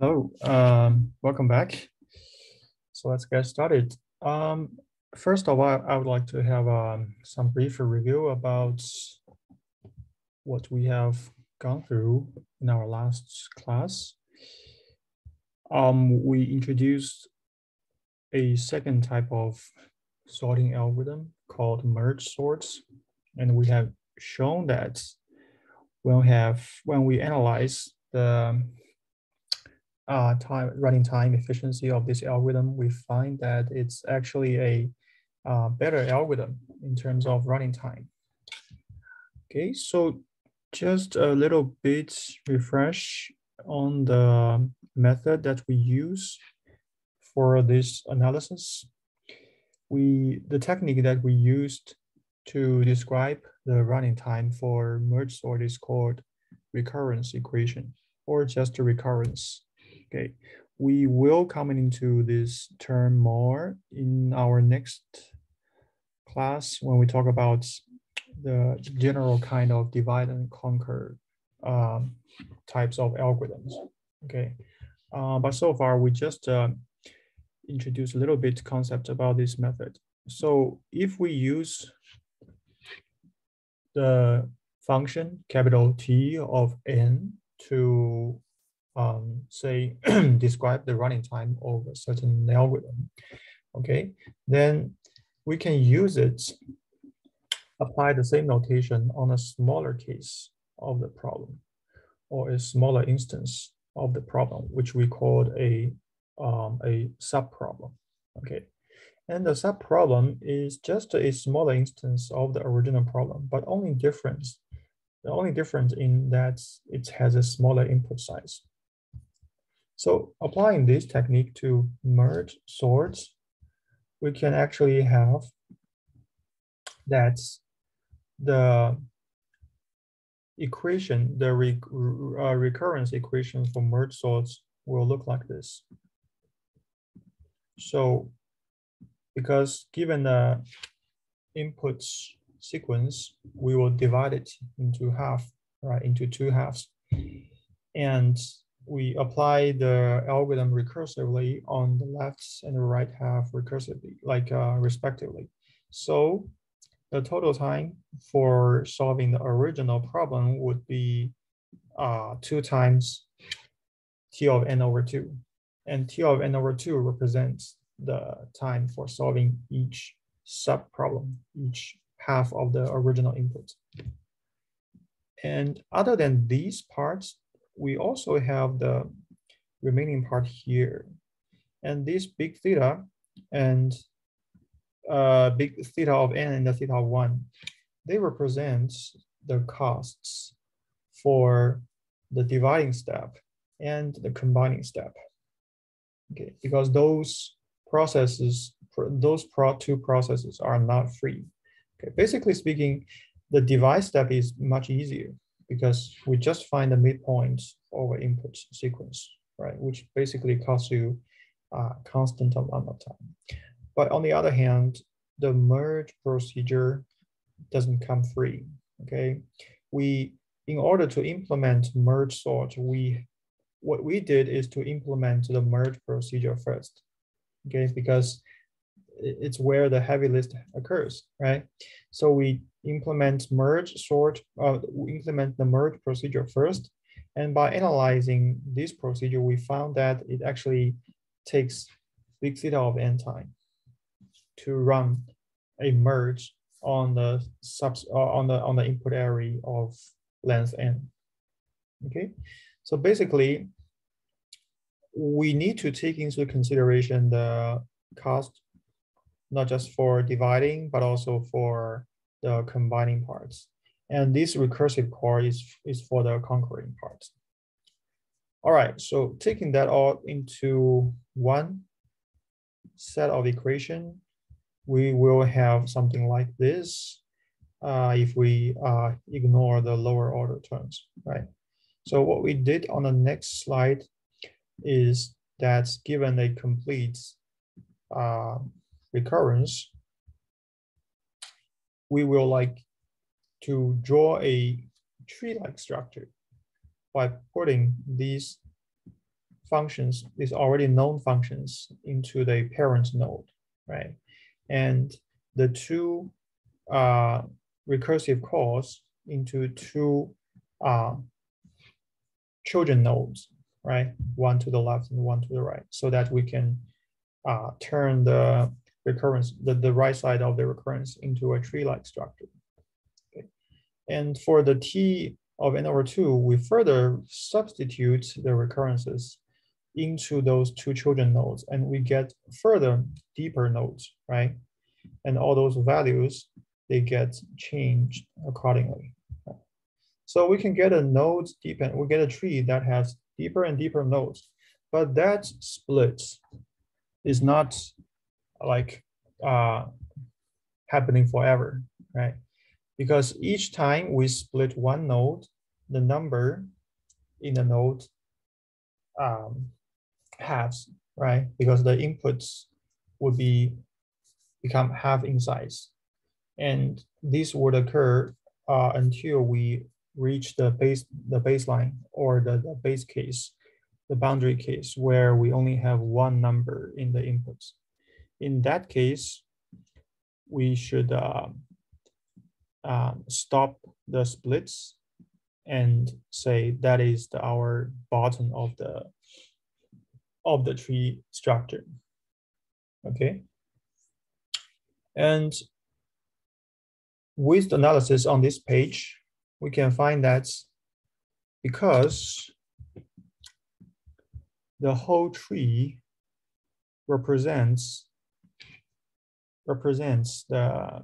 Hello, welcome back. So let's get started. First of all, I would like to have some brief review about what we have gone through in our last class. We introduced a second type of sorting algorithm called merge sorts, and we have shown that when we analyze the running time efficiency of this algorithm, we find that it's actually a better algorithm in terms of running time. Okay, so just a little bit refresh on the method that we use for this analysis. The technique that we used to describe the running time for merge sort is called recurrence equation, or just a recurrence. Okay, we will come into this term more in our next class when we talk about the general kind of divide and conquer types of algorithms. Okay, but so far we just introduce a little bit concept about this method. So if we use the function capital T of n to say describe the running time of a certain algorithm, okay, then we can use it, apply the same notation on a smaller case of the problem or a smaller instance of the problem, which we called a subproblem. Okay, and the subproblem is just a smaller instance of the original problem, but the only difference in that it has a smaller input size. So applying this technique to merge sorts, we can actually have that the equation, the recurrence equation for merge sorts will look like this. So because given the inputs sequence, we will divide it into half, right, into two halves. And we apply the algorithm recursively on the left and the right half recursively, like respectively. So the total time for solving the original problem would be 2 times T of n over 2. And T of n over 2 represents the time for solving each subproblem, each half of the original input. And other than these parts, we also have the remaining part here. And this big theta and big theta of n and the theta of 1, they represent the costs for the dividing step and the combining step. Okay, because those processes, those two processes are not free. Okay, basically speaking, the divide step is much easier because we just find the midpoint over input sequence, right? Which basically costs you a constant amount of time. But on the other hand, the merge procedure doesn't come free, okay? In order to implement merge sort, what we did is to implement the merge procedure first, okay? Because it's where the heavy lift occurs, right? So we implement merge sort, we implement the merge procedure first. And by analyzing this procedure, we found that it actually takes big theta of n time to run a merge on the on the input array of length n. Okay, so basically, we need to take into consideration the cost, not just for dividing, but also for the combining parts. And this recursive core is for the conquering parts. All right, so taking that all into one set of equation, we will have something like this if we ignore the lower order terms, right? So what we did on the next slide is that given a complete recurrence, we will like to draw a tree-like structure by putting these functions, these already known functions into the parent node, right? And the two recursive calls into two children nodes, right? One to the left and one to the right, so that we can turn the recurrence, the right side of the recurrence into a tree-like structure. Okay. And for the T of n over 2, we further substitute the recurrences into those two children nodes, and we get further deeper nodes, right? And all those values, they get changed accordingly. So we can get a node deepen, we get a tree that has deeper and deeper nodes, but that split is not like happening forever, right? Because each time we split one node, the number in the node halves, right? Because the inputs would become half in size. And this would occur until we reach the baseline or the base case, the boundary case, where we only have one number in the inputs. In that case, we should stop the splits and say that is our bottom of the tree structure. Okay. And with the analysis on this page, we can find that because the whole tree represents the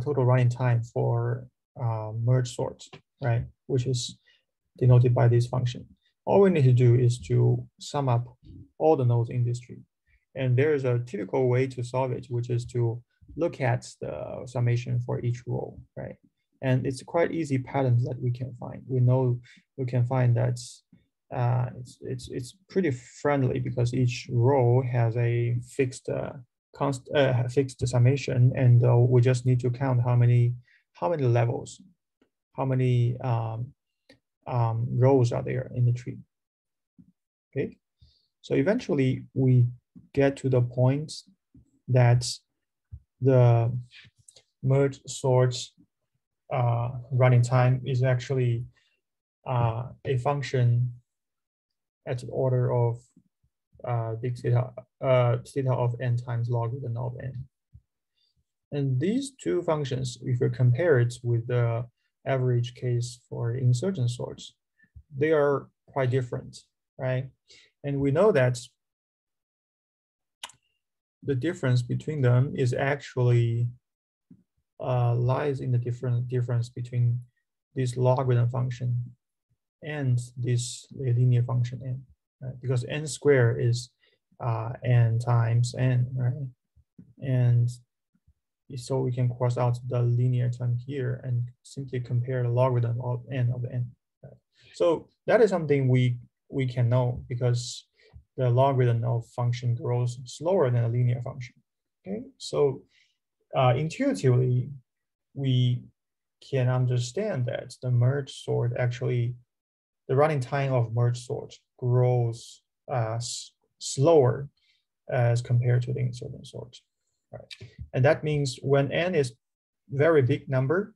total running time for merge sort, right? Which is denoted by this function. All we need to do is to sum up all the nodes in this tree. And there is a typical way to solve it, which is to look at the summation for each row, right? And it's quite easy patterns that we can find. We know we can find that it's pretty friendly because each row has a fixed fixed summation, and we just need to count how many levels, how many rows are there in the tree. Okay, so eventually we get to the point that the merge sort running time is actually a function at the order of big theta, theta of n times logarithm of n. And these two functions, if we compare it with the average case for insertion sorts, they are quite different, right? And we know that the difference between them is actually lies in the difference between this logarithm function and this linear function n, right? Because n squared is n times n, right? And so we can cross out the linear term here and simply compare the logarithm of n. Right? So that is something we can know because the logarithm of function grows slower than a linear function. Okay, so intuitively, we can understand that the merge sort actually, the running time of merge sort grows slower as compared to the insertion sort. Right. And that means when n is very big number,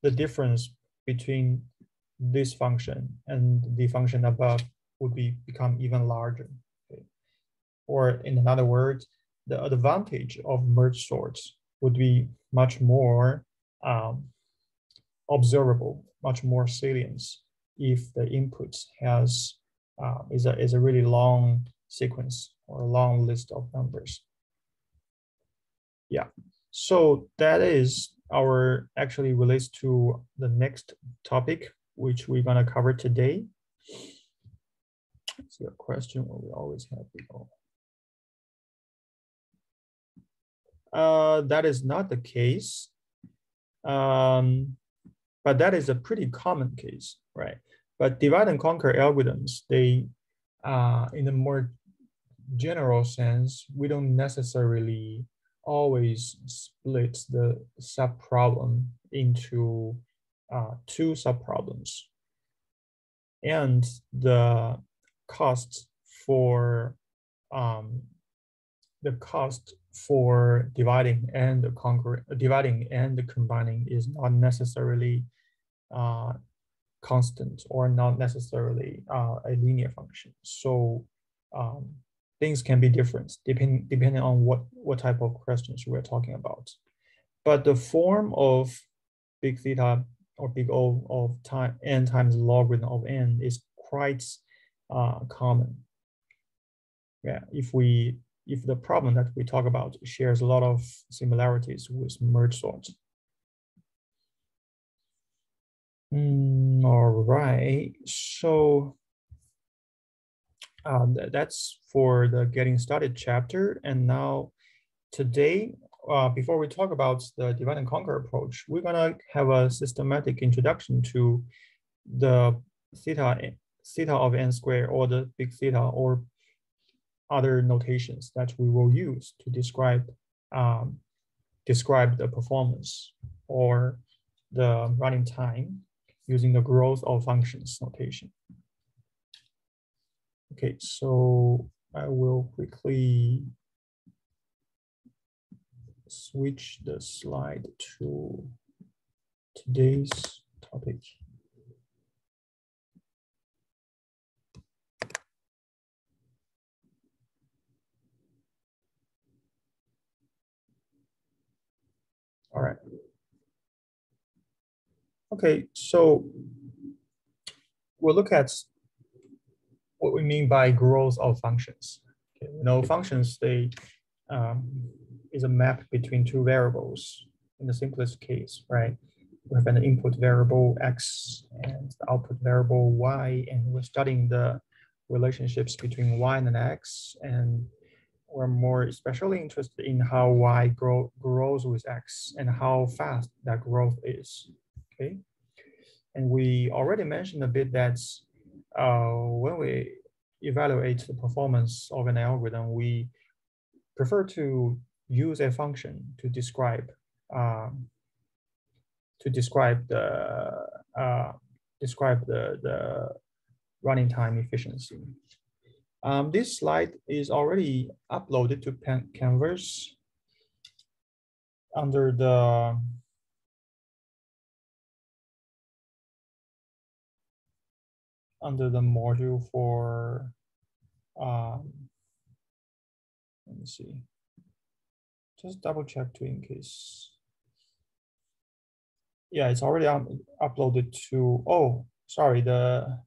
the difference between this function and the function above would become even larger. Okay. Or in another words, the advantage of merge sorts would be much more observable, much more salient if the input has is a really long sequence or a long list of numbers. Yeah, so that is actually relates to the next topic, which we're gonna cover today. It's a question what we always have people. That is not the case, but that is a pretty common case, right? But divide and conquer algorithms, they, in a more general sense, we don't necessarily always split the subproblem into two subproblems. and the cost for dividing and combining is not necessarily constant or not necessarily a linear function. So things can be different depending on what type of questions we're talking about. But the form of big theta or big O of time n times logarithm of n is quite common. Yeah, if the problem that we talk about shares a lot of similarities with merge sort. All right, so that's for the getting started chapter. And now today, before we talk about the divide and conquer approach, we're gonna have a systematic introduction to the theta of n squared, or the big theta, or other notations that we will use to describe the performance or the running time using the growth of functions notation. Okay, so I will quickly switch the slide to today's topic. All right. Okay, so we'll look at what we mean by growth of functions. Okay, we know functions, they is a map between two variables in the simplest case, right? We have an input variable x and the output variable y, and we're studying the relationships between y and x, and we're more especially interested in how y grows with x and how fast that growth is, okay? And we already mentioned a bit that when we evaluate the performance of an algorithm, we prefer to use a function to describe the running time efficiency. This slide is already uploaded to Canvas under the module for let me see. Just double check too in case. Yeah, it's already uploaded to. Oh, sorry. The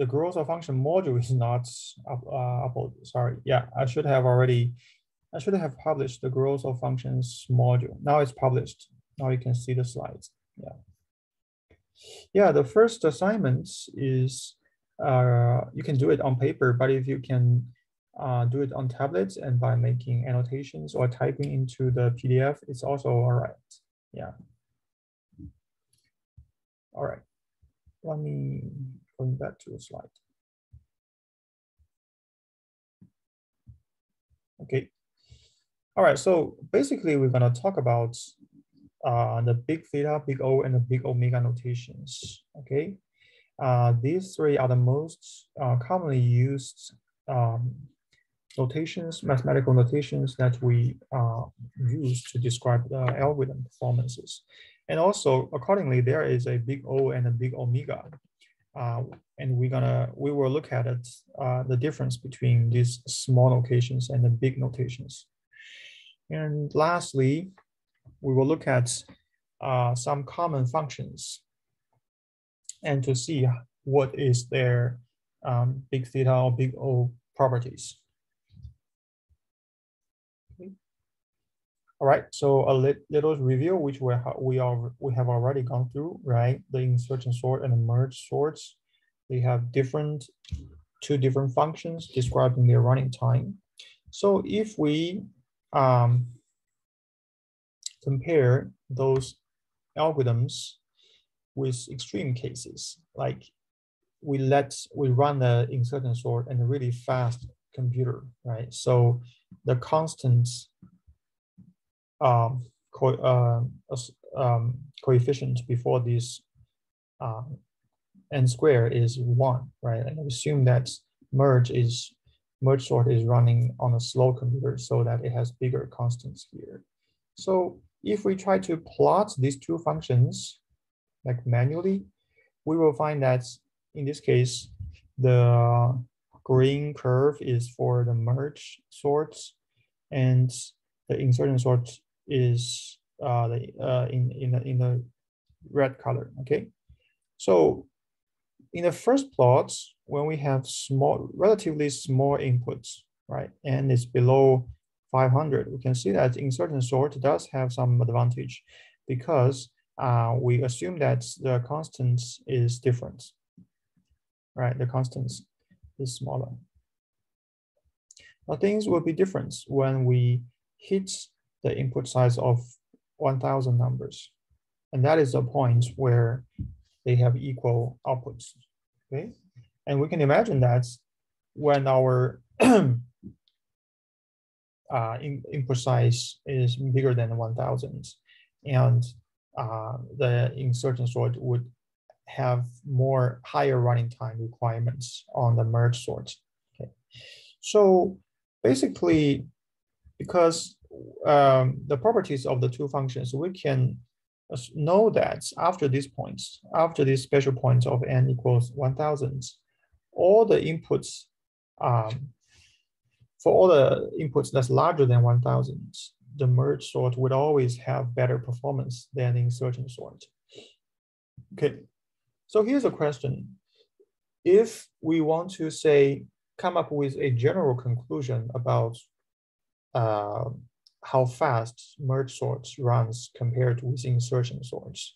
growth of function module is not uploaded. Sorry. Yeah, I should have published the growth of functions module. Now it's published. Now you can see the slides. Yeah. Yeah, the first assignment is you can do it on paper, but if you can do it on tablets and by making annotations or typing into the PDF, it's also all right. Yeah. All right. Let me going back to the slide. Okay. All right. So basically, we're going to talk about the big theta, big O, and the big omega notations. Okay. These three are the most commonly used notations, mathematical notations that we use to describe the algorithm performances. And also, accordingly, there is a big O and a big omega. And we will look at it, the difference between these small notations and the big notations. And lastly, we will look at some common functions and to see what is their big theta or big O properties. Okay. All right, so a little review, which we have already gone through, right? The insert and sort and the merge sorts. They have two different functions describing their running time. So if we compare those algorithms with extreme cases, like we run the insert and sort and a really fast computer, right? So the constant coefficient before this n square is 1, right? And assume that merge sort is running on a slow computer so that it has bigger constants here. So if we try to plot these two functions like manually, we will find that in this case, the green curve is for the merge sorts, and the insertion sort is in the red color. Okay, so in the first plot, when we have relatively small inputs, right, and it's below 500, we can see that insertion sort does have some advantage because we assume that the constants is different, right? The constants is smaller. Now things will be different when we hit the input size of 1000 numbers. And that is the point where they have equal outputs, okay? And we can imagine that when our input size is bigger than 1000 and the insertion sort would have higher running time requirements on the merge sort. Okay, so basically, because the properties of the two functions, we can know that after these points, after these special points of n equals 1000, all the inputs, for all the inputs that's larger than 1000, the merge sort would always have better performance than the insertion sort. Okay, so here's a question. If we want to say, come up with a general conclusion about how fast merge sorts runs compared with insertion sorts,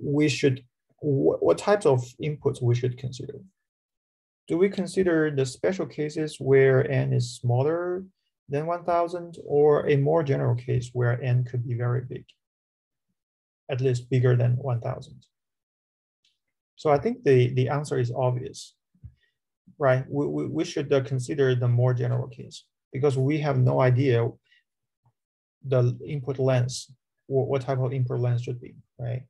we should, what types of inputs we should consider? Do we consider the special cases where n is smaller than 1000, or a more general case where n could be very big, at least bigger than 1000? So I think the answer is obvious, right? We should consider the more general case because we have no idea the input length, what type of input length should be, right?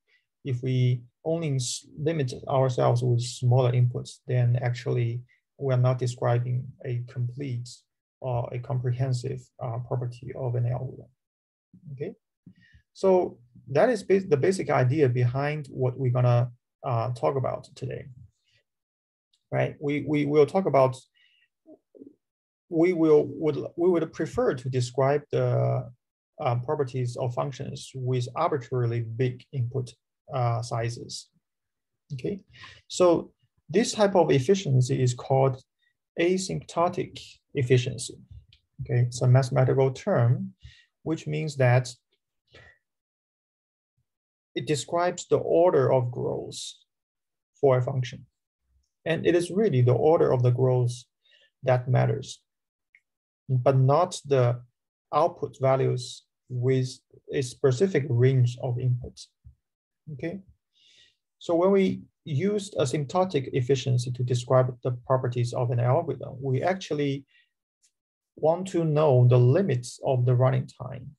If we only limit ourselves with smaller inputs, then actually we're not describing a complete or a comprehensive property of an algorithm, okay? So that is the basic idea behind what we're gonna talk about today, right? We will talk about, we would prefer to describe the properties of functions with arbitrarily big input sizes, okay? So this type of efficiency is called asymptotic efficiency, okay? It's a mathematical term, which means that it describes the order of growth for a function. And it is really the order of the growth that matters, but not the output values with a specific range of inputs, okay? So when we used asymptotic efficiency to describe the properties of an algorithm, we actually want to know the limits of the running time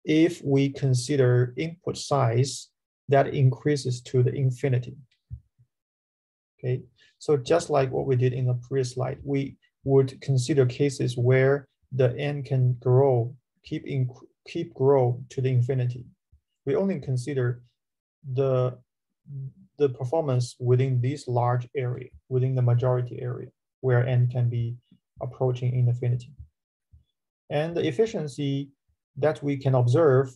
if we consider input size that increases to the infinity, okay? So just like what we did in the previous slide, we would consider cases where the n can grow, keep grow to the infinity. We only consider the performance within this large area, within the majority area, where n can be approaching infinity. And the efficiency that we can observe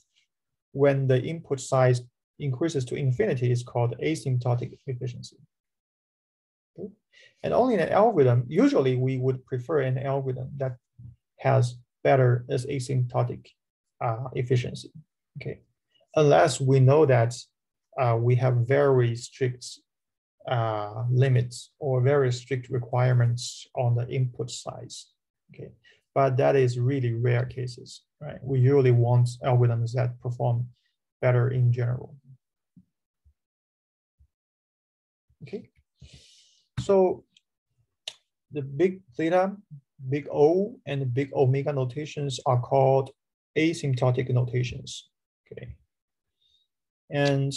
when the input size increases to infinity is called asymptotic efficiency. Okay? And only in an algorithm, usually we would prefer an algorithm that has better as asymptotic efficiency, okay? Unless we know that we have very strict limits or very strict requirements on the input size, okay? But that is really rare cases, right? We usually want algorithms that perform better in general. Okay, so the big theta, big O, and big omega notations are called asymptotic notations, okay? And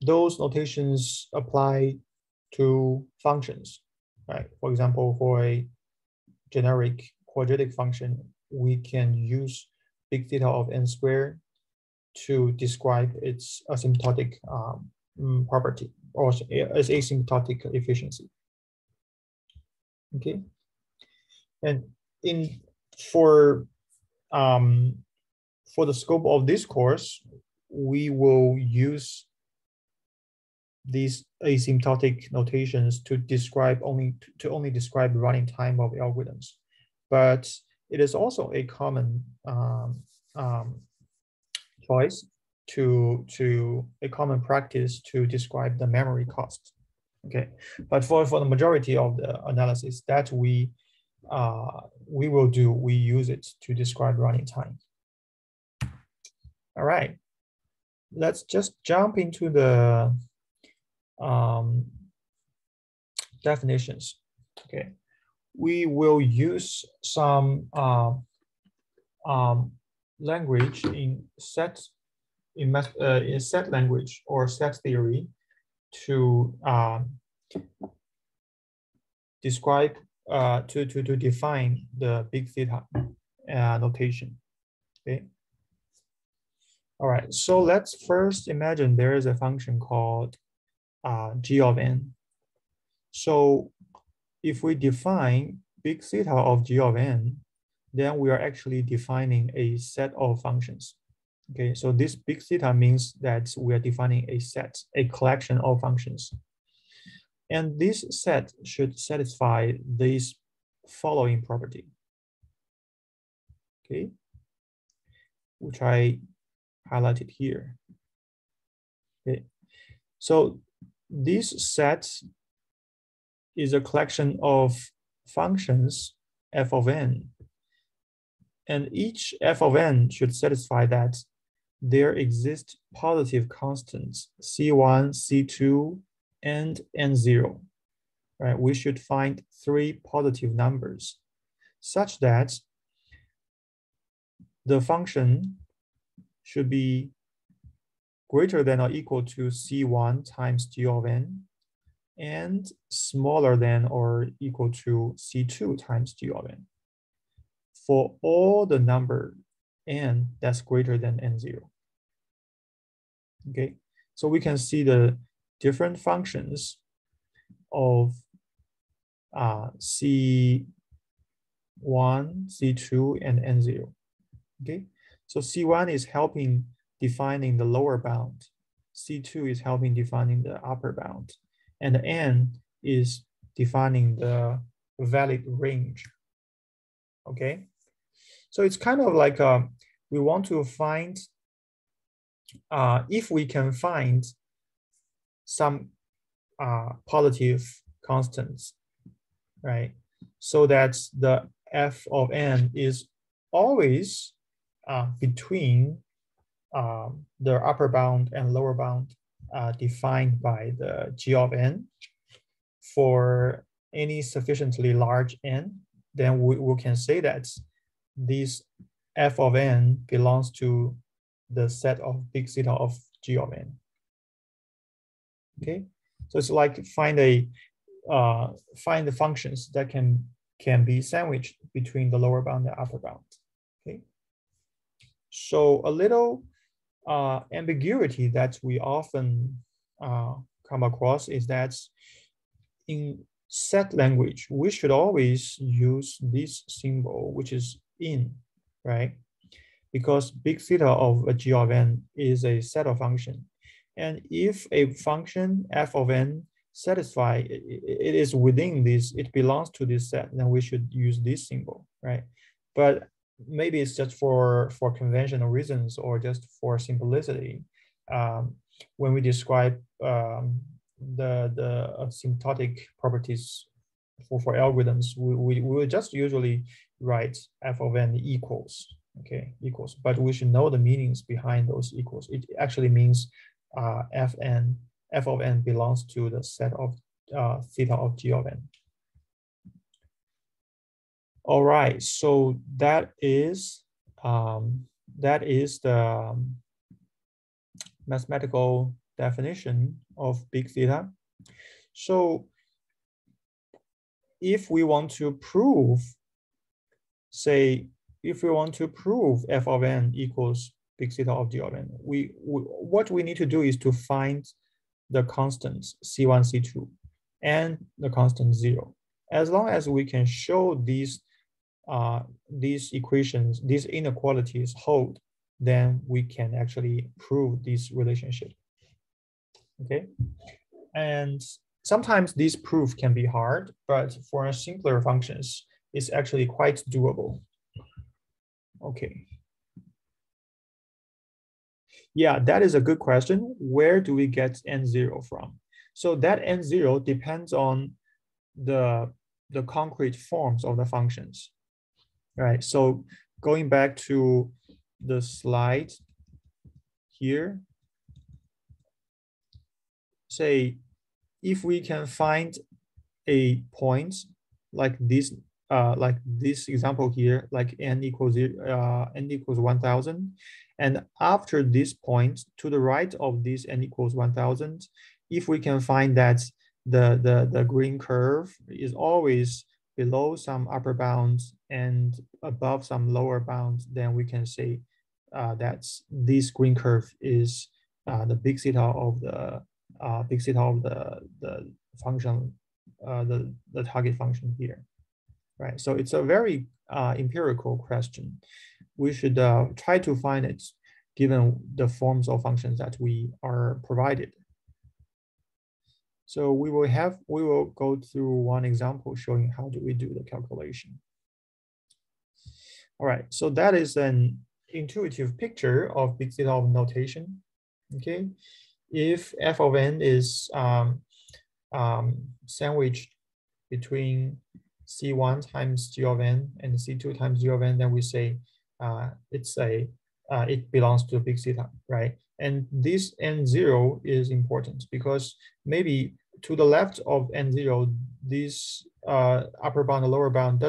those notations apply to functions, right? For example, for a generic quadratic function, we can use big theta of n squared to describe its asymptotic property or as asymptotic efficiency. Okay, and for the scope of this course, we will use these asymptotic notations to describe only describe running time of algorithms, but it is also a common choice to a common practice to describe the memory cost. Okay, but for the majority of the analysis that we will do, we use it to describe running time. All right, let's just jump into the definitions. Okay, we will use some language in set language or set theory to describe to define the big theta notation. Okay. All right. So let's first imagine there is a function called g of n. So if we define big theta of g of n, then we are actually defining a set of functions. Okay, so this big theta means that we are defining a set, a collection of functions. And this set should satisfy this following property. Okay, which I highlighted here. Okay, so this set is a collection of functions f of n. And each f of n should satisfy that there exist positive constants C1, C2, and N0. Right? We should find 3 positive numbers such that the function should be greater than or equal to C1 times g of n and smaller than or equal to C2 times g of n for all the number n that's greater than n0. Okay, so we can see the different functions of C1, C2, and N0. Okay, so C1 is helping defining the lower bound. C2 is helping defining the upper bound. And N is defining the valid range. Okay, so it's kind of like we want to find if we can find some positive constants, right? So that the f of n is always between the upper bound and lower bound defined by the g of n for any sufficiently large n, then we can say that this f of n belongs to the set of big theta of g of n. Okay, so it's like find the functions that can be sandwiched between the lower bound and upper bound. Okay, so a little ambiguity that we often come across is that in set language we should always use this symbol, which is in, right? Because big theta of a g of n is a set of function. And if a function f of n satisfy, it is within this, it belongs to this set, then we should use this symbol, right? But maybe it's just for conventional reasons or just for simplicity. When we describe the asymptotic properties for algorithms, we will just usually write f of n equals. Okay, equals, but we should know the meanings behind those equals. It actually means f of n belongs to the set of theta of g of n. All right, so that is the mathematical definition of big theta. So if we want to prove, say, if we want to prove f of n equals big theta of g of n, what we need to do is to find the constants C1, C2, and the constant 0. As long as we can show these equations, these inequalities hold, then we can actually prove this relationship. Okay, and sometimes this proof can be hard, but for simpler functions, it's actually quite doable. Okay. Yeah, that is a good question. Where do we get n0 from? So that n0 depends on the concrete forms of the functions, right? So going back to the slide here, say if we can find a point like this example here, like n equals 1000, and after this point to the right of this n equals 1000, if we can find that the green curve is always below some upper bound and above some lower bound, then we can say that this green curve is the big theta of the function, the target function here, right? So it's a very empirical question. We should try to find it given the forms of functions that we are provided. So we will go through one example showing how do we do the calculation. All right, so that is an intuitive picture of big theta of notation. Okay, if f of n is sandwiched between C1 times g of n and C2 times g of n, then we say it belongs to big theta, right? And this n0 is important because maybe to the left of n0, this upper bound and lower bound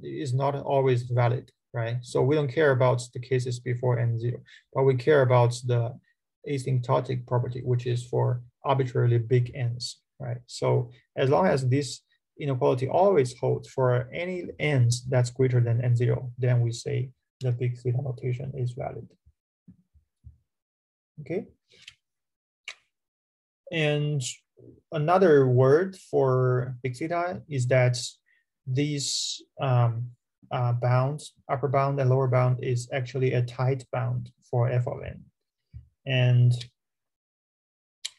is not always valid, right? So we don't care about the cases before n0, but we care about the asymptotic property, which is for arbitrarily big n's, right? So as long as this inequality always holds for any n's that's greater than n0, then we say the big theta notation is valid. Okay. And another word for big theta is that these bounds, upper bound and lower bound, is actually a tight bound for f of n. And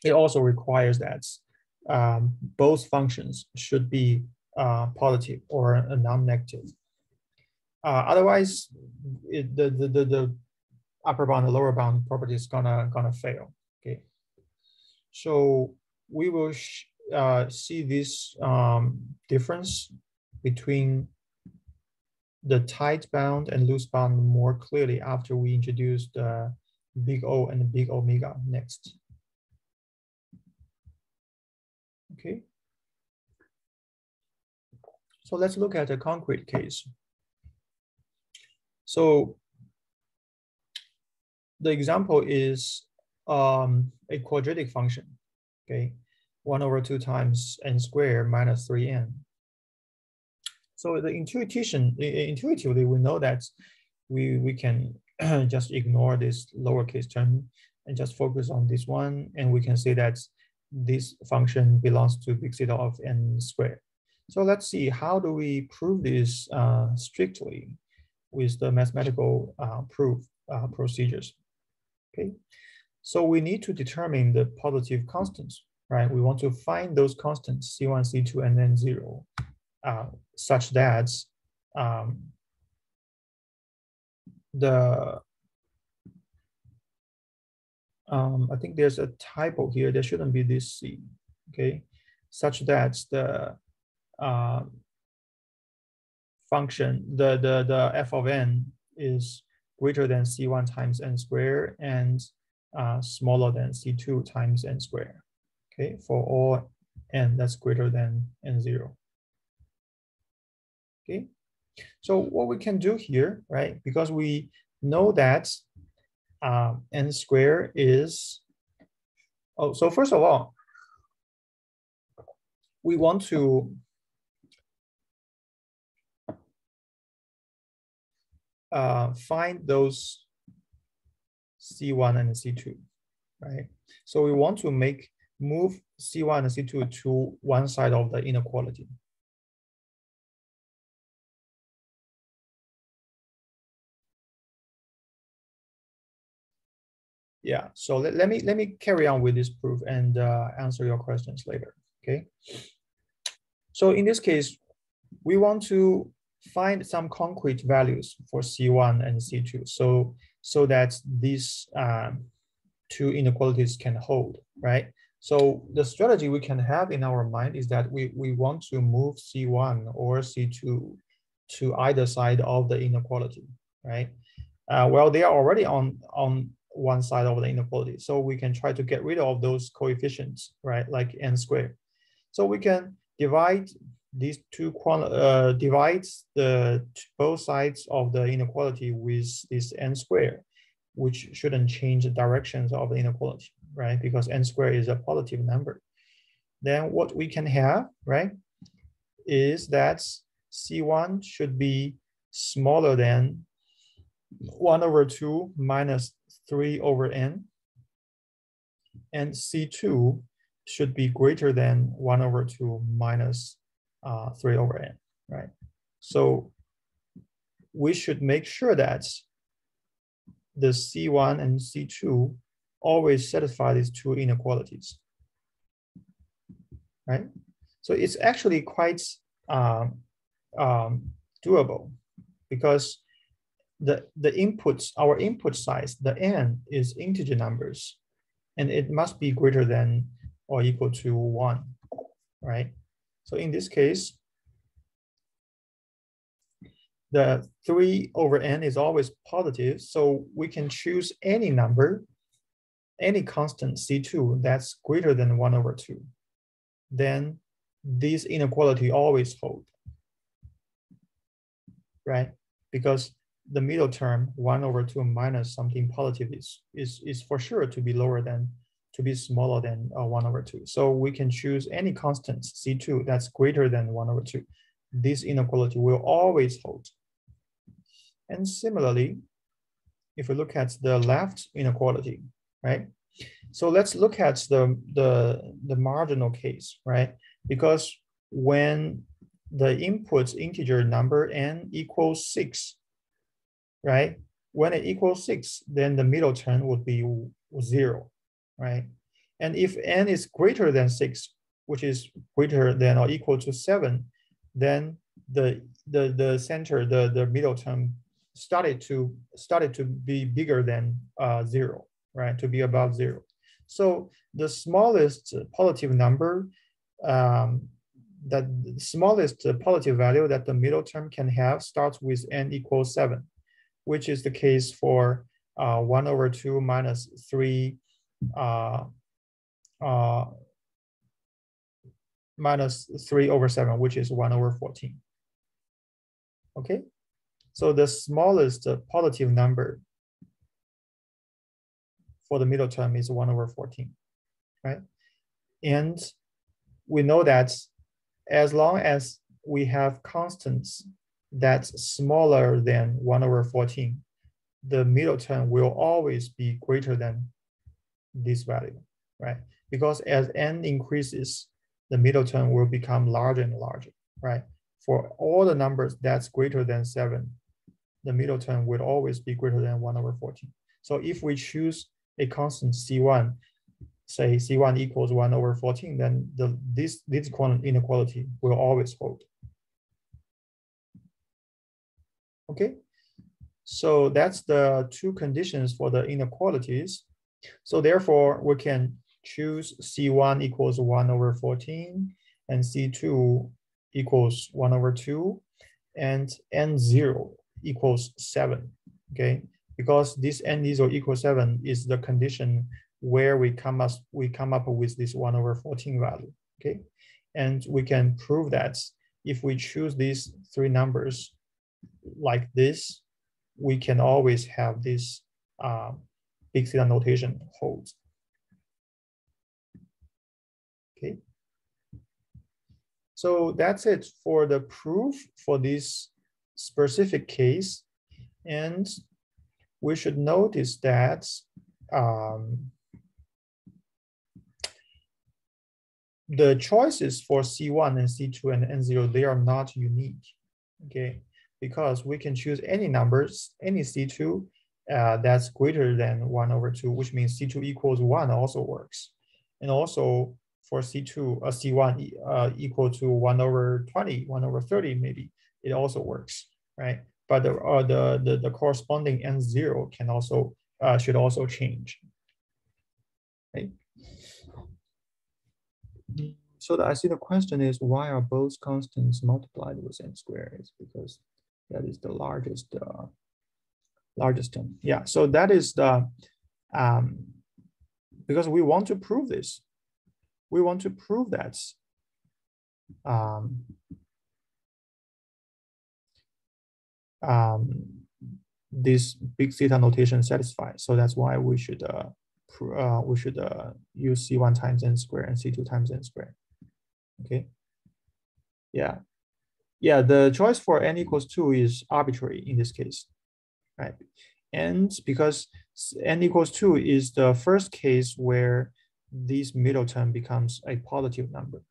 it also requires that both functions should be positive or non-negative. Otherwise, the upper bound and lower bound property is gonna fail. Okay, so we will see this difference between the tight bound and loose bound more clearly after we introduce the big O and the big omega next. Okay. So let's look at a concrete case. So the example is a quadratic function, okay? 1/2 times n squared minus 3n. So intuitively, we know that we can just ignore this lowercase term and just focus on this one. And we can say that this function belongs to big theta of n squared. So let's see, how do we prove this strictly with the mathematical proof procedures? Okay, so we need to determine the positive constants, right? We want to find those constants, C1, C2, and then 0, such that I think there's a typo here. There shouldn't be this C, okay? Such that the function, the f of n is greater than C1 times n squared and smaller than C2 times n squared, okay? For all n that's greater than n0. Okay, so what we can do here, right? Because we know that n squared is Oh, so first of all, we want to find those C1 and C2, right? So we want to move C1 and C2 to one side of the inequality. Yeah, so let me carry on with this proof and answer your questions later, okay? So in this case, we want to find some concrete values for C1 and C2, so that these two inequalities can hold, right? So the strategy we can have in our mind is that we want to move C1 or C2 to either side of the inequality, right? Well, they are already on one side of the inequality, so we can try to get rid of those coefficients, right? Like n squared. So we can divide these two divides both sides of the inequality with this n squared, which shouldn't change the directions of the inequality, right? Because n squared is a positive number. Then what we can have, right, is that C1 should be smaller than 1/2 minus 3/n, and C2 should be greater than 1/2 minus 3/n, right? So we should make sure that the C1 and C2 always satisfy these two inequalities, right? So it's actually quite doable, because the inputs, our input size, the n is integer numbers, and it must be greater than or equal to 1, right? So in this case, the 3/n is always positive, so we can choose any number, any constant C2 that's greater than 1/2. Then this inequality always hold, right? Because the middle term 1/2 minus something positive is for sure to be lower than, to be smaller than 1/2. So we can choose any constant C2 that's greater than 1/2. This inequality will always hold. And similarly, if we look at the left inequality, right? So let's look at the marginal case, right? Because when the input integer number n equals 6, right? When it equals 6, then the middle term would be 0, right? And if n is greater than 6, which is greater than or equal to 7, then the center, the middle term started to be bigger than 0, right? To be above 0. So the smallest positive number, that the smallest positive value that the middle term can have starts with n equals 7, which is the case for 1/2 minus 3 minus 3/7, which is 1/14. Okay, so the smallest positive number for the middle term is 1/14, right? And we know that as long as we have constants that's smaller than 1/14, the middle term will always be greater than this value, right? Because as n increases, the middle term will become larger and larger, right? For all the numbers that's greater than 7, the middle term will always be greater than 1/14. So if we choose a constant C1, say C1 equals 1/14, then this inequality will always hold. Okay, so that's the two conditions for the inequalities. So therefore, we can choose C1 equals 1/14 and C2 equals 1/2 and n0 equals 7, okay? Because this n0 equals 7 is the condition where we come up with this 1/14 value, okay? And we can prove that if we choose these three numbers like this, we can always have this big theta notation holds. okay? So that's it for the proof for this specific case. And we should notice that the choices for C1 and C2 and N0, they are not unique, okay? Because we can choose any numbers, any C2 that's greater than 1/2, which means C2 equals 1 also works. And also for C2, C1 equal to 1/20, 1/30 maybe, it also works, right? But the corresponding N0 can also, should also change, right? So I see the question is, why are both constants multiplied with n squared? It's because that is the largest term. Yeah, so that is the, because we want to prove this. We want to prove that this big theta notation satisfies. So that's why we should use C1 times n squared and C2 times n squared. Okay. Yeah. Yeah, the choice for n equals 2 is arbitrary in this case, right? And because n equals 2 is the first case where this middle term becomes a positive number.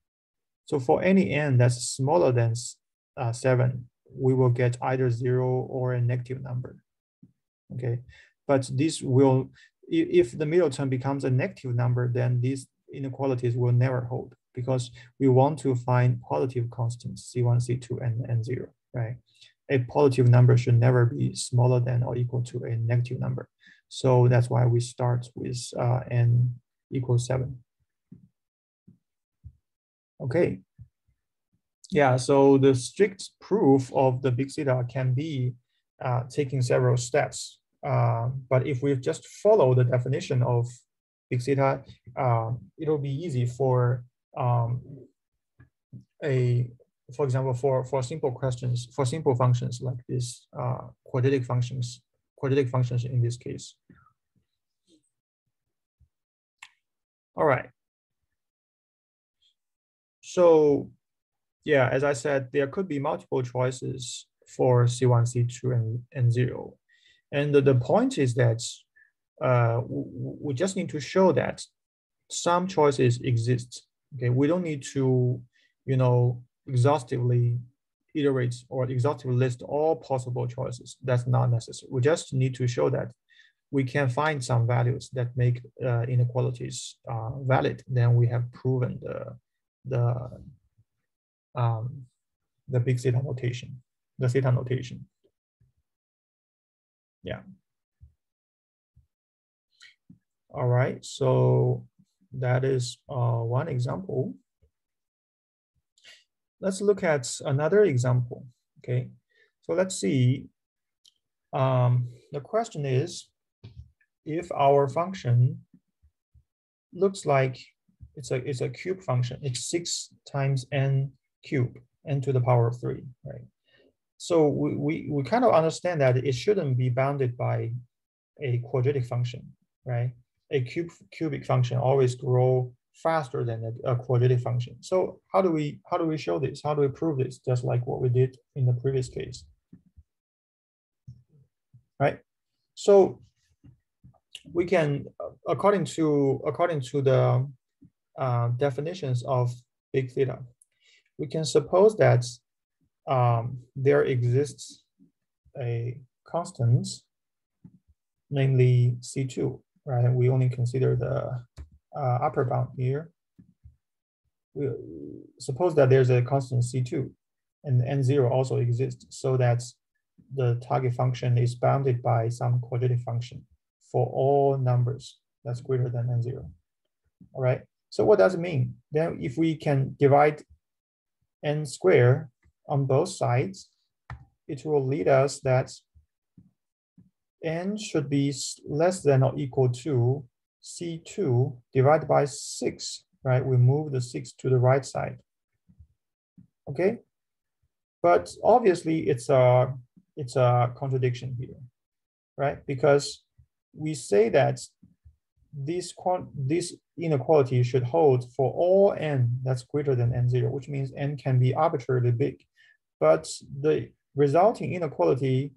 So for any n that's smaller than 7, we will get either 0 or a negative number. Okay, but this will, if the middle term becomes a negative number, then these inequalities will never hold, because we want to find positive constants C1, C2, and N0, right? A positive number should never be smaller than or equal to a negative number. So that's why we start with n equals 7. Okay. Yeah, so the strict proof of the big theta can be taking several steps. But if we just follow the definition of big theta, it'll be easy for for example, for simple questions, for simple functions like this, quadratic functions in this case. All right. So yeah, as I said, there could be multiple choices for C1, C2, and N0. And the point is that we just need to show that some choices exist. Okay, we don't need to, exhaustively iterate or exhaustively list all possible choices. That's not necessary. We just need to show that we can find some values that make inequalities valid. Then we have proven the big theta notation, the theta notation. Yeah. All right, so that is one example. Let's look at another example, okay? So let's see, the question is, if our function looks like it's a cube function, it's 6 times n cubed, n to the power of 3, right? So we kind of understand that it shouldn't be bounded by a quadratic function, right? A cubic function always grow faster than a quadratic function. So how do we show this? How do we prove this? Just like what we did in the previous case, right? So we can, according to the definitions of big theta, we can suppose that there exists a constant, namely C2, right? We only consider the upper bound here. We suppose that there's a constant C2 and N0 also exists, so that the target function is bounded by some quadratic function for all numbers that's greater than N0. All right, so what does it mean? Then if we can divide n squared on both sides, it will lead us that n should be less than or equal to C2 divided by 6, right? We move the 6 to the right side, okay? But obviously it's a contradiction here, right? Because we say that this inequality should hold for all n that's greater than n0, which means n can be arbitrarily big. But the resulting inequality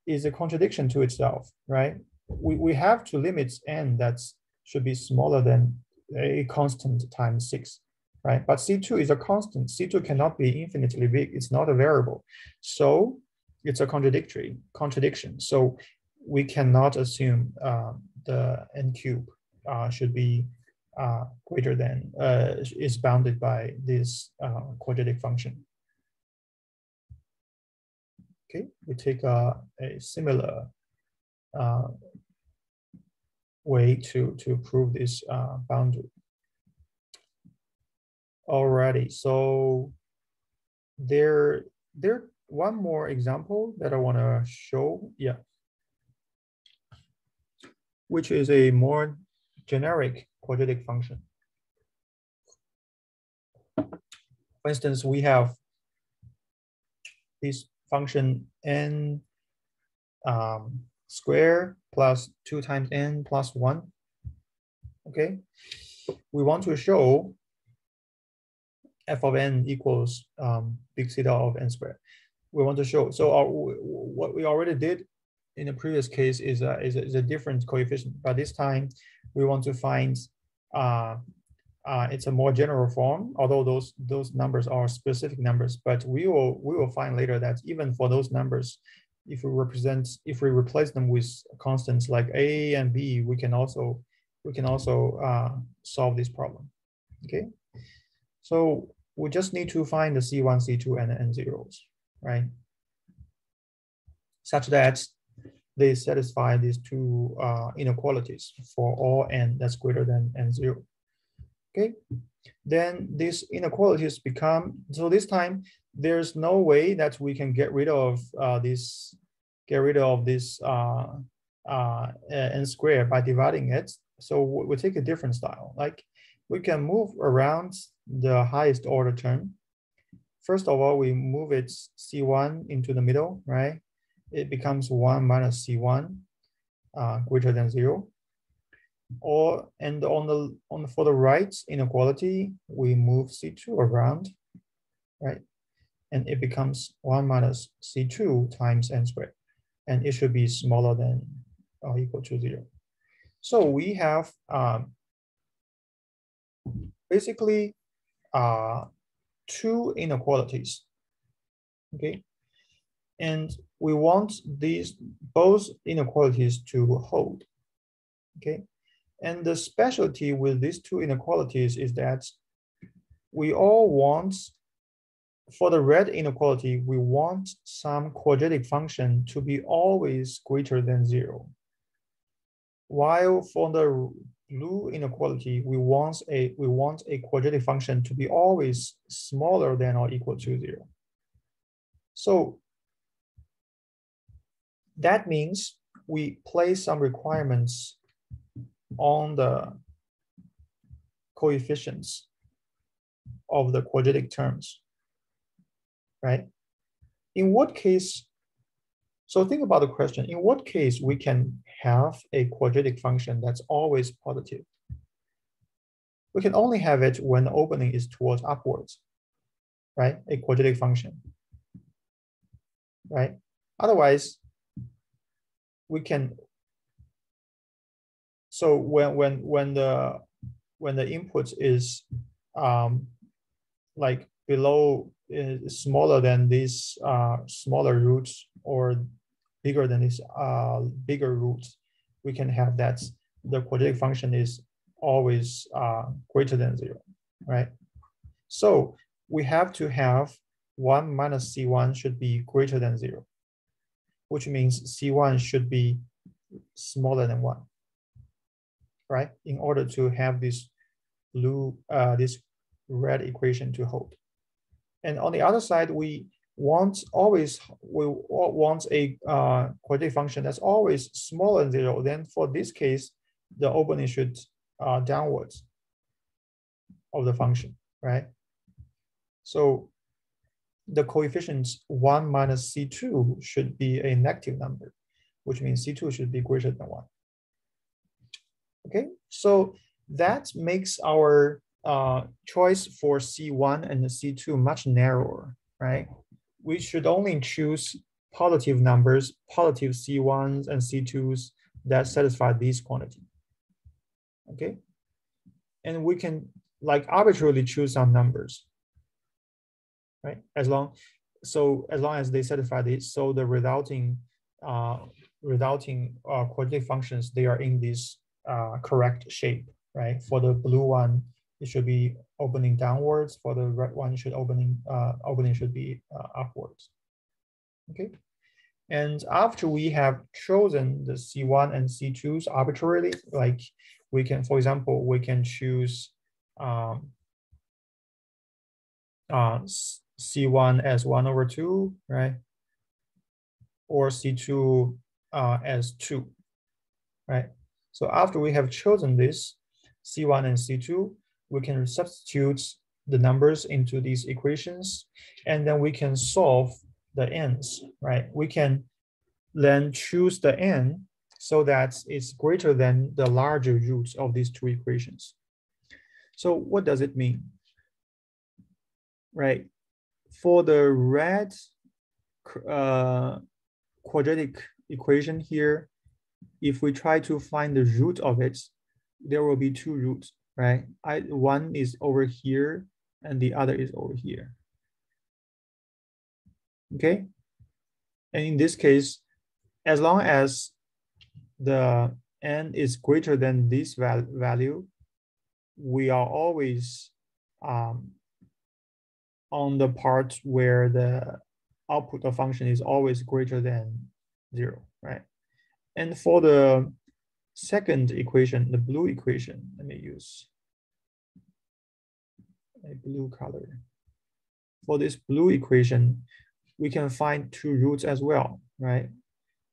is a contradiction to itself, right? We have to limit n that should be smaller than a constant times 6, right? But C2 is a constant. C2 cannot be infinitely big. It's not a variable. So it's a contradiction. So we cannot assume the n cube should be greater than, is bounded by this quadratic function. Okay, we take a similar way to prove this boundary. Alrighty, so there one more example that I want to show, yeah, which is a more generic quadratic function. For instance, we have this function n square plus 2 times n plus 1. Okay, we want to show f of n equals big theta of n squared. We want to show, so what we already did in the previous case is a different coefficient, but this time we want to find it's a more general form, although those numbers are specific numbers, but we will find later that even for those numbers, if we replace them with constants like a and b, we can also solve this problem. Okay, so we just need to find the C1, C2, and n0s, right? Such that they satisfy these two inequalities for all n that's greater than n0. Okay, then these inequalities become, so this time there's no way that we can get rid of this n squared by dividing it. So we take a different style. Like we can move around the highest order term. First of all, we move it C1 into the middle, right? It becomes 1 minus C1 greater than 0. And for the right inequality, we move C2 around, right? And it becomes 1 minus C2 times n squared. And it should be smaller than or equal to 0. So we have basically two inequalities, okay? And we want these both inequalities to hold, okay? And the specialty with these two inequalities is that we all want, for the red inequality, we want some quadratic function to be always greater than 0. While for the blue inequality, we want a quadratic function to be always smaller than or equal to 0. So that means we place some requirements on the coefficients of the quadratic terms, right? In what case, so think about the question, in what case we can have a quadratic function that's always positive? We can only have it when the opening is towards upwards, right? A quadratic function, right? Otherwise, we can, so when the input is like below, is smaller than these smaller roots or bigger than these bigger roots, we can have that the quadratic function is always greater than 0, right? So we have to have 1 minus C1 should be greater than 0, which means C1 should be smaller than 1, right? In order to have this blue, this red equation to hold. And on the other side, we want a quadratic function that's always smaller than 0. Then for this case, the opening should downwards of the function, right? So the coefficients 1 minus C2 should be a negative number, which means C2 should be greater than 1. Okay, so that makes our choice for C1 and C2 much narrower, right? We should only choose positive numbers, positive C1s and C2s that satisfy this quantity, okay? And we can like arbitrarily choose some numbers, right? As long as they satisfy this, so the resulting quadratic functions, they are in this correct shape, right? For the blue one, it should be opening downwards. For the red one, opening should be upwards. Okay. And after we have chosen the C1 and C2s arbitrarily, like we can, for example, we can choose C1 as 1/2, right? Or C2 as 2, right? So after we have chosen this C1 and C2, we can substitute the numbers into these equations, and then we can solve the n's, right? We can then choose the n so that it's greater than the larger roots of these two equations. So what does it mean? Right, for the red quadratic equation here, if we try to find the root of it, there will be two roots, right? One is over here and the other is over here. Okay. And in this case, as long as the n is greater than this value, we are always on the part where the output of function is always greater than 0, right? And for the second equation, the blue equation, let me use a blue color. For this blue equation, we can find two roots as well, right?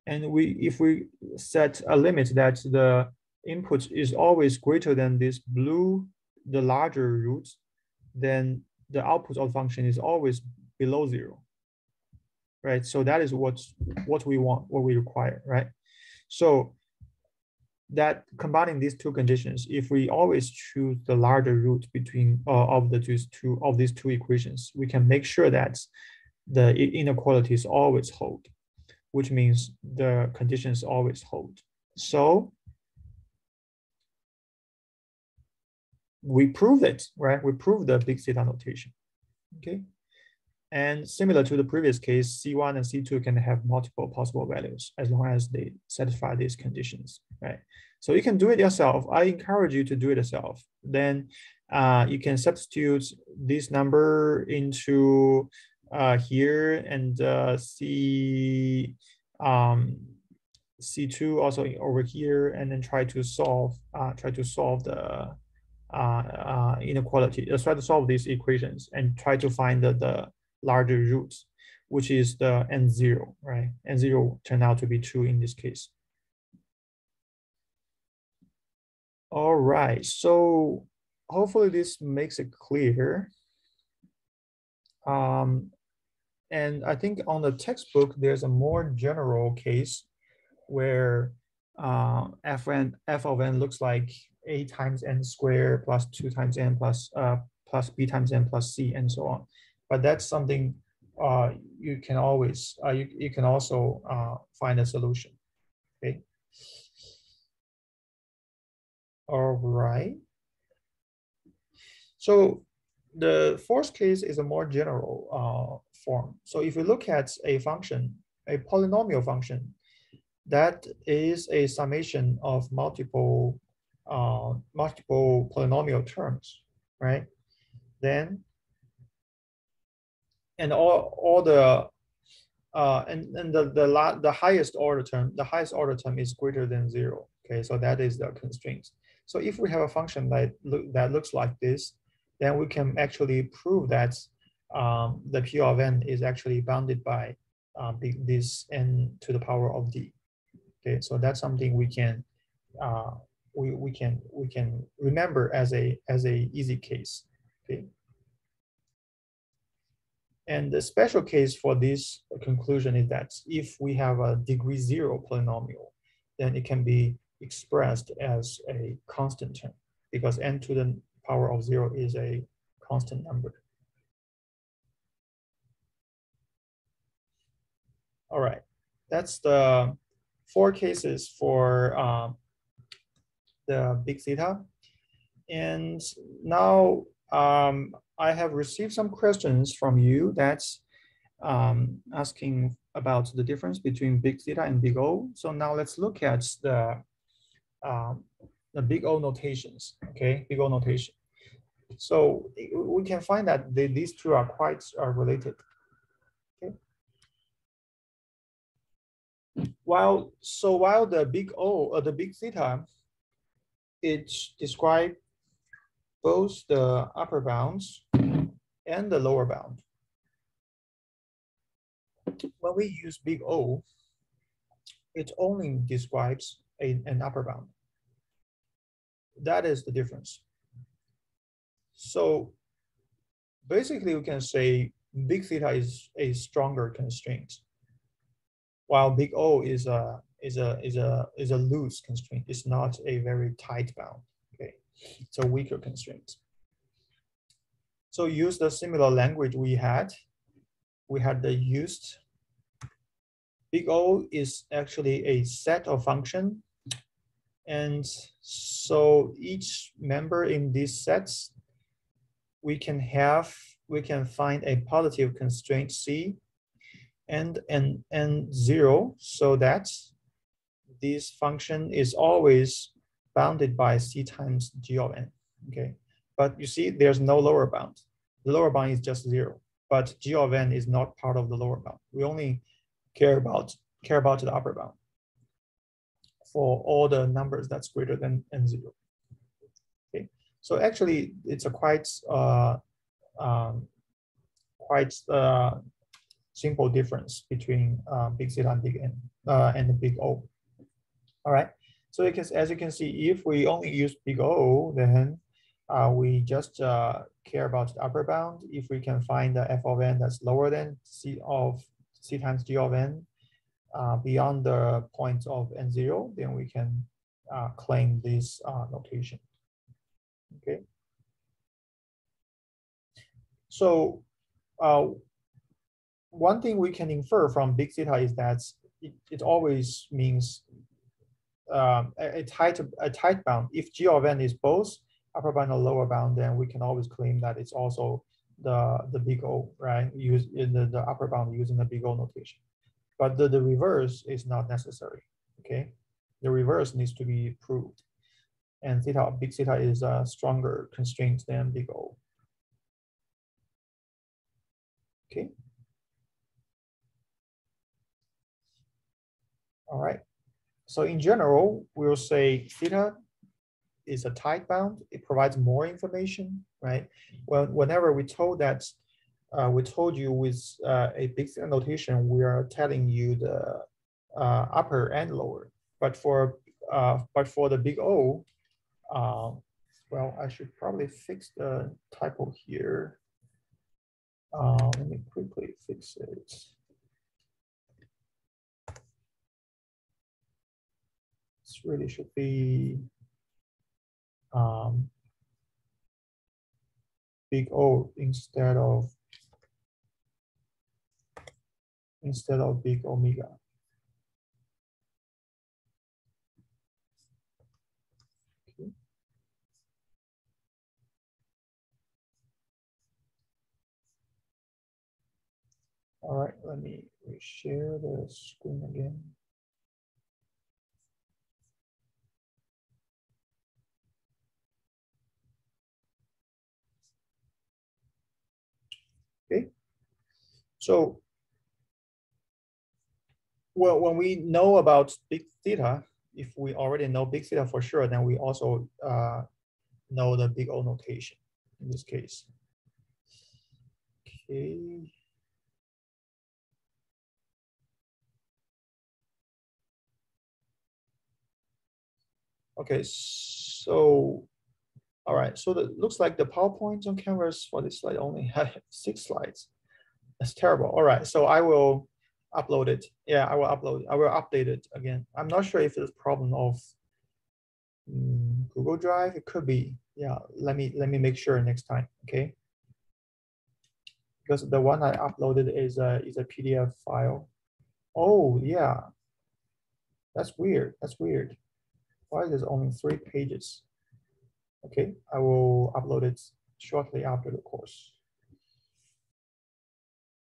And if we set a limit that the input is always greater than this blue, the larger root, then the output of function is always below 0, right? So that is what we want, what we require, right? So that combining these two conditions, if we always choose the larger root between of these two equations, we can make sure that the inequalities always hold, which means the conditions always hold. So we prove it, right? We prove the big theta notation, okay? And similar to the previous case, C1 and C2 can have multiple possible values as long as they satisfy these conditions, right? So you can do it yourself. I encourage you to do it yourself. Then you can substitute this number into here and C2 also over here, and then try to solve the inequality. Try to solve these equations and try to find the larger roots, which is the n0, right? N0 turned out to be 2 in this case. All right, so hopefully this makes it clear. And I think on the textbook, there's a more general case where f of n looks like a times n squared plus 2 times n plus b times n plus c and so on. But that's something you can always you can also find a solution. Okay. All right. So the fourth case is a more general form. So if you look at a function, a polynomial function, that is a summation of multiple polynomial terms, right? Then and all the the highest order term is greater than 0. Okay, so that is the constraint. So if we have a function that looks like this, then we can actually prove that the P of n is actually bounded by this n to the power of d. Okay, so that's something we can remember as a easy case. Okay. And the special case for this conclusion is that if we have a degree 0 polynomial, then it can be expressed as a constant term. because n to the power of 0 is a constant number. All right, that's the 4 cases for the big theta. And now I have received some questions from you that's asking about the difference between big theta and big O. So now let's look at the big O notations, okay, big O notation. So we can find that these two are quite related. Okay. While the big O or the big theta, it describes both the upper bounds and the lower bound. When we use big O, it only describes an upper bound. That is the difference. So basically, we can say big theta is a stronger constraint, while big O is a loose constraint. It's not a very tight bound. Okay, it's a weaker constraint. So use the similar language we had. We had the used. Big O is actually a set of function, and so each member in these sets, we can find a positive constraint C and 0, so that this function is always bounded by C times G of n. Okay, but you see there's no lower bound. The lower bound is just 0, but G of n is not part of the lower bound. We only care about the upper bound for all the numbers that's greater than n0. Okay, so actually it's a quite simple difference between big theta and big N and the big O. All right, so as you can see, if we only use big O, then we just care about the upper bound. If we can find the f of n that's lower than C times G of n beyond the point of n0, then we can claim this notation. Okay. So one thing we can infer from big theta is that it always means a tight bound. If G of n is both upper bound or lower bound, then we can always claim that it's also the big O, right? Use in the upper bound using the big O notation. But the reverse is not necessary. Okay, the reverse needs to be proved, and big theta is a stronger constraint than big O. Okay. All right. So in general, we'll say theta is a tight bound. It provides more information, right? Well, whenever we told you with a big theta notation, we are telling you the upper and lower. But for the big O, well, I should probably fix the typo here. Let me quickly fix it. This really should be big O instead of big omega. Okay. All right, let me share the screen again. Okay, so well, when we know about big theta, if we already know big theta for sure, then we also know the big O notation in this case. Okay. Okay, so all right, so it looks like the PowerPoint on Canvas for this slide only have 6 slides. That's terrible. All right, so I will upload it. Yeah, I will update it again. I'm not sure if it's a problem of Google Drive, it could be. Yeah, let me make sure next time, okay? Because the one I uploaded is a PDF file. Oh yeah, that's weird. That's weird. Why is there only 3 pages? Okay, I will upload it shortly after the course.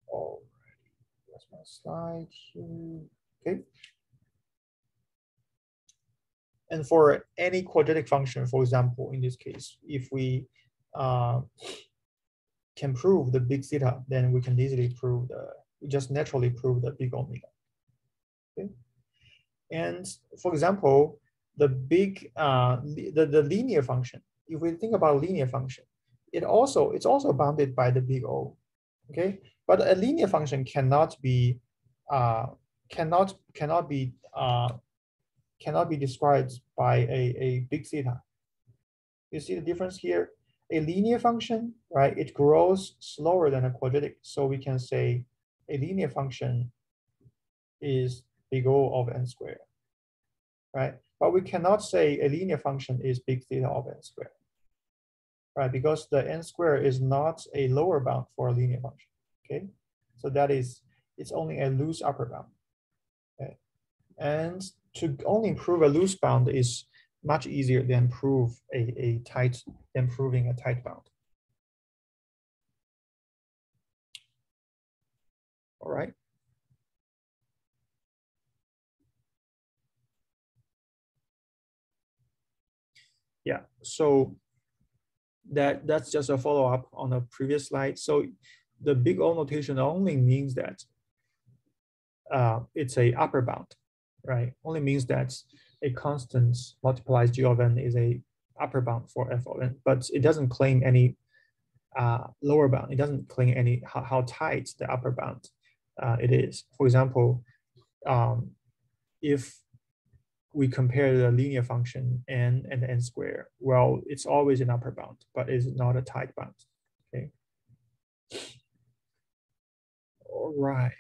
All right, that's my slide here. Okay. And for any quadratic function, for example, in this case, if we can prove the big theta, then we can easily prove we just naturally prove the big omega. Okay. And for example, the big the linear function, if we think about linear function, it's also bounded by the big O. Okay, but a linear function cannot be described by a big theta. You see the difference here? A linear function, right? It grows slower than a quadratic, so we can say a linear function is big O of n squared, right? But we cannot say a linear function is big theta of n squared, right? Because the n squared is not a lower bound for a linear function, okay? So that is, it's only a loose upper bound, okay? And to only prove a loose bound is much easier than proving a tight bound. All right. Yeah, so that's just a follow-up on the previous slide. So the big O notation only means that it's a upper bound, right? Only means that a constant multiplies G of n is a upper bound for f of n, but it doesn't claim any lower bound. It doesn't claim any how tight the upper bound it is. For example, if we compare the linear function n and n squared, well, it's always an upper bound, but it's not a tight bound, okay? All right.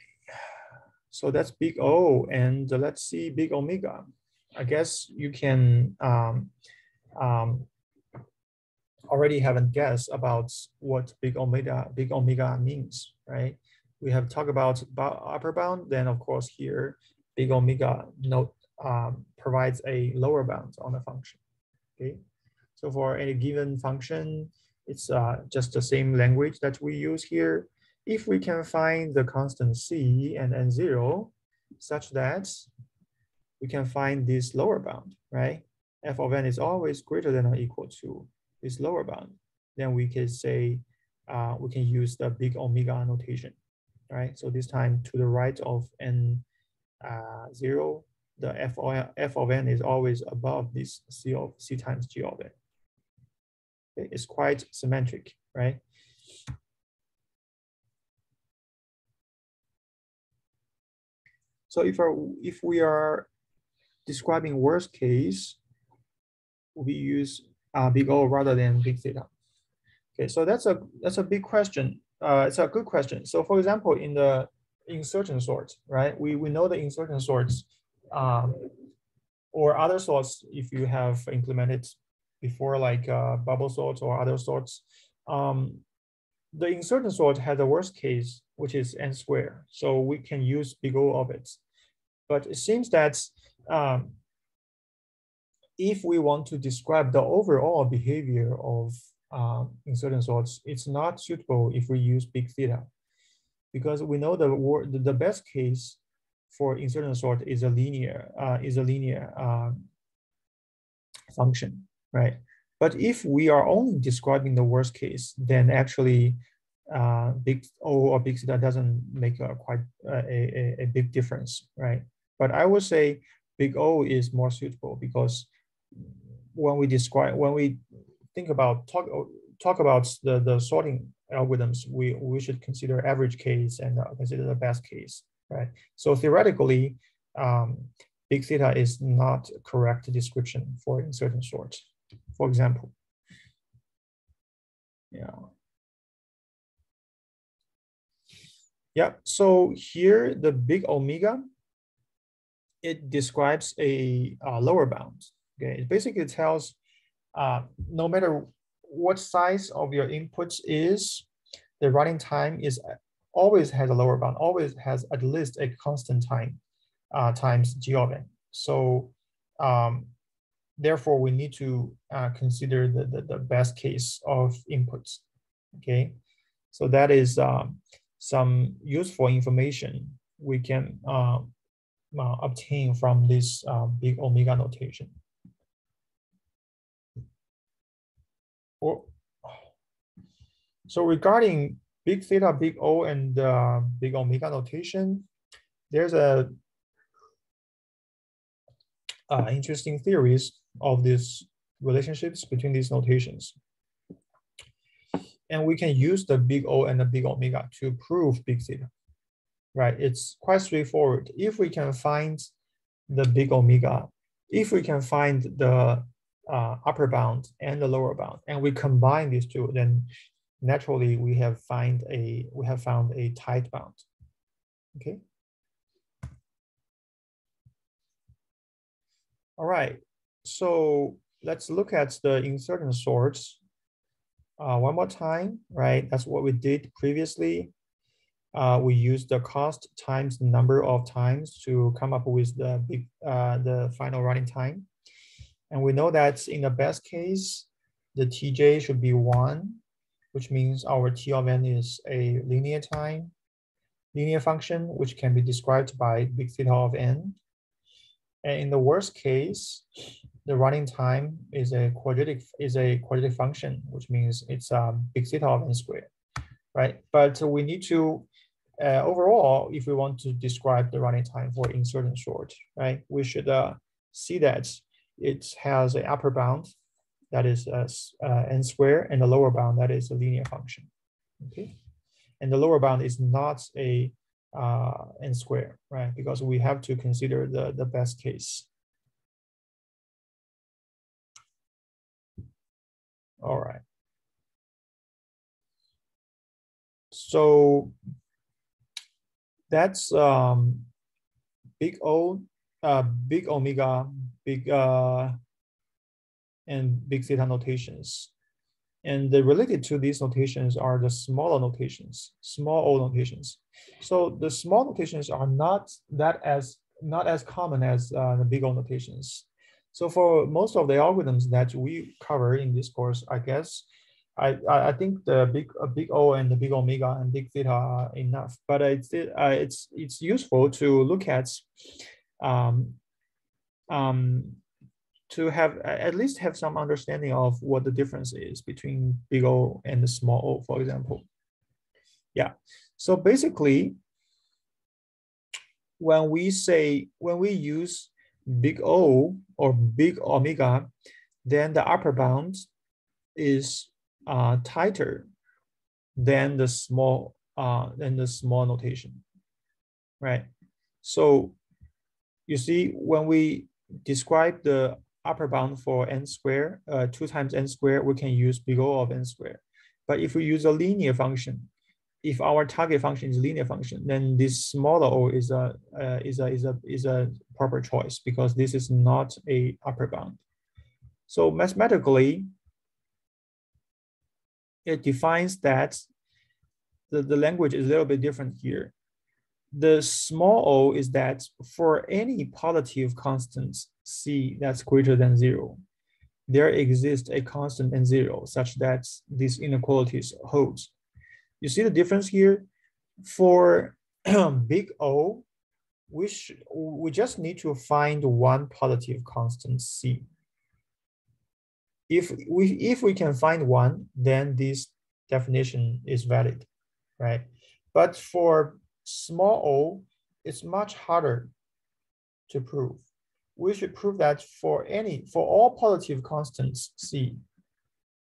So that's big O, and let's see big omega. I guess you can already have a guess about what big omega means, right? We have talked about upper bound, then of course here, big omega provides a lower bound on the function, okay? So for any given function, it's just the same language that we use here. If we can find the constant c and n0 such that we can find this lower bound, right? F of n is always greater than or equal to this lower bound, then we can say, we can use the big omega notation, right? So this time to the right of n0, the f of n is always above this c times g of n. Okay, it's quite symmetric, right? So if we are describing worst case, we use big O rather than big theta. Okay, so that's a big question. It's a good question. So for example, in the insertion sort, right? We know the insertion sorts or other sorts if you have implemented before, like bubble sorts or other sorts. The insertion sort has a worst case, which is n squared. So we can use big O of it. But it seems that if we want to describe the overall behavior of insertion sorts, it's not suitable if we use big theta, because we know the best case for insertion sort is a linear function, right? But if we are only describing the worst case, then actually big O or big theta doesn't make a big difference, right? But I would say big O is more suitable, because when we think about talk about the sorting algorithms, we should consider average case and consider the best case, right? So theoretically, big theta is not a correct description for insertion sort, for example. Yeah. So here the big omega, it describes a lower bound, Okay, it basically tells no matter what size of your inputs is, the running time is always has a lower bound, always has at least a constant time times g of n. So therefore, we need to consider the best case of inputs. Okay, so that is some useful information we can obtain from this big omega notation. So regarding big theta, big O, and big omega notation, there's a interesting theories of these relationships between these notations. And we can use the big O and the big omega to prove big theta, right? It's quite straightforward. If we can find the big omega, if we can find the upper bound and the lower bound, and we combine these two, then naturally we have found a tight bound. Okay. All right. So let's look at the insert and sort one more time, right? That's what we did previously. We used the cost times the number of times to come up with the final running time. And we know that in the best case, the TJ should be 1, which means our T of n is a linear function, which can be described by big theta of n. And in the worst case, the running time is a quadratic function, which means it's big theta of n squared, right? But we need to overall, if we want to describe the running time for insert and sort, right, we should see that it has an upper bound that is n squared, and the lower bound that is a linear function. Okay, and the lower bound is not a n squared, right? Because we have to consider the best case. All right. So that's big O, big omega, and big theta notations. And related to these notations are the smaller notations, small o notations. So the small notations are not as common as the big O notations. So for most of the algorithms that we cover in this course, I guess I think the big O and the big omega and big theta are enough. But it's useful to look at to have at least have some understanding of what the difference is between big O and the small o, for example. Yeah, so basically, when we use big O or big omega, then the upper bound is tighter than the small notation, right? So you see, when we describe the upper bound for n squared, 2 times n squared, we can use big O of n squared. But if we use a linear function, if our target function is a linear function, then this smaller O is a proper choice, because this is not a upper bound. So mathematically, it defines that the language is a little bit different here. The small o is that for any positive constant c that's greater than 0, there exists a constant n0 such that these inequalities holds. You see the difference here? For big O, we just need to find one positive constant c. If we can find one, then this definition is valid, right? But for small o, it's much harder to prove. We should prove that for all positive constants c,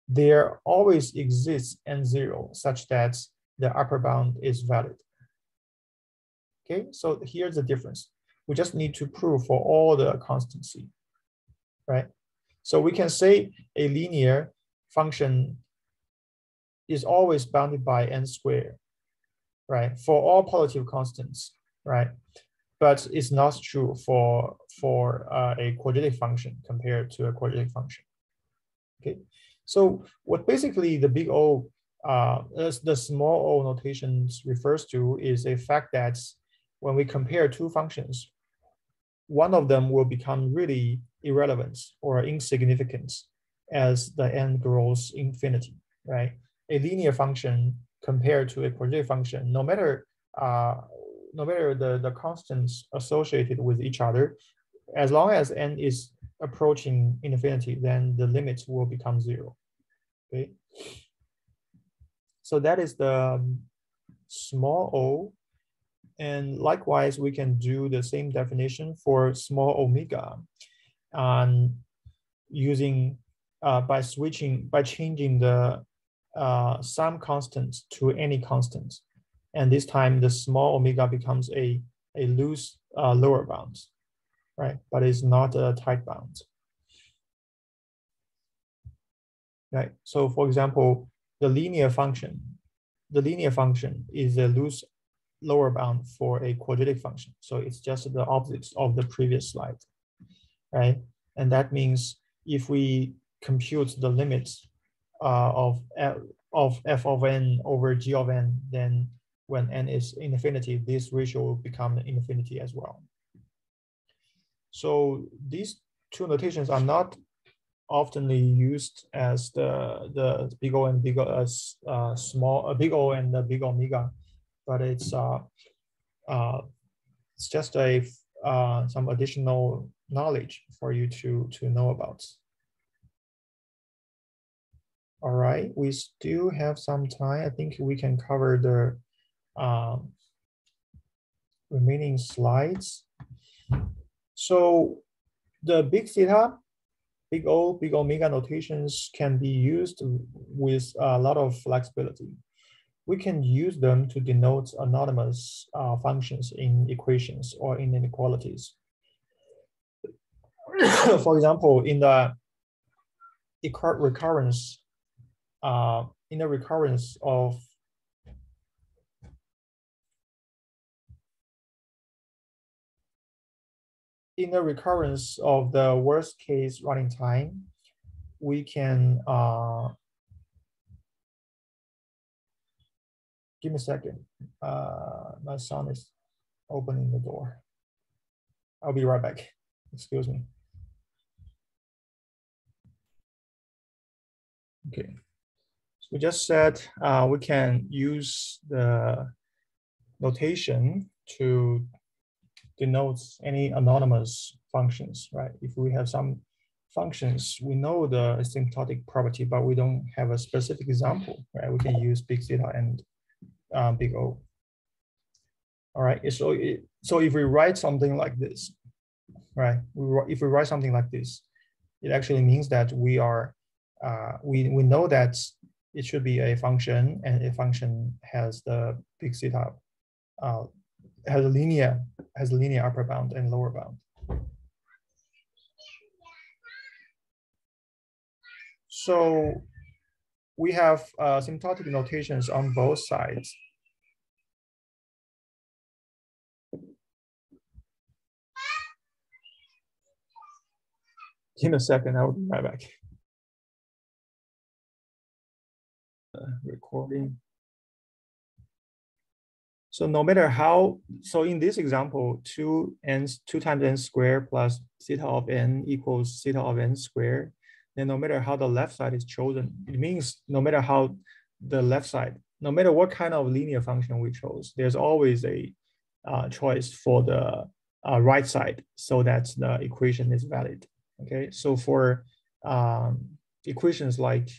there always exists n0 such that the upper bound is valid. Okay, so here's the difference. We just need to prove for all the constants c, right? So we can say a linear function is always bounded by n squared, right? For all positive constants, right? but it's not true for a quadratic function compared to a quadratic function. Okay, so what basically the big O, the small o notations refers to is a fact that when we compare two functions, one of them will become really irrelevant or insignificant as the n grows infinity, right? A linear function compared to a quadratic function, no matter the constants associated with each other, as long as n is approaching infinity, then the limits will become zero. Okay. So that is the small o. And likewise, we can do the same definition for small omega, using by changing the some constants to any constant, and this time the small omega becomes a loose lower bound, right? But it's not a tight bound, right? So for example, the linear function is a loose lower bound for a quadratic function. So it's just the opposite of the previous slide, right? And that means if we compute the limits of f of n over g of n, then when n is infinity, this ratio will become infinity as well. So these two notations are not oftenly used as the big O and big O as big O and the big omega, but it's just a some additional knowledge for you to know about. All right, we still have some time. I think we can cover the remaining slides. So the big theta, big O, big omega notations can be used with a lot of flexibility. We can use them to denote anonymous functions in equations or in inequalities. For example, in the recurrence of the worst case running time, we can give me a second. My son is opening the door. I'll be right back. Excuse me. Okay. So we just said we can use the notation to denote any anonymous functions, right? If we have some functions, we know the asymptotic property, but we don't have a specific example, right? We can use big theta and big O. All right, so if we write something like this, right? If we write something like this, it actually means that we are, we know that it should be a function, and a function has the big theta, has a linear upper bound and lower bound. So we have asymptotic notations on both sides. Give me a second, I will be right back. Recording. So no matter how, so in this example, 2 times n squared plus theta of n equals theta of n squared. Then no matter how the left side is chosen, it means no matter how the left side, no matter what kind of linear function we chose, there's always a choice for the right side so that the equation is valid. Okay, so for equations like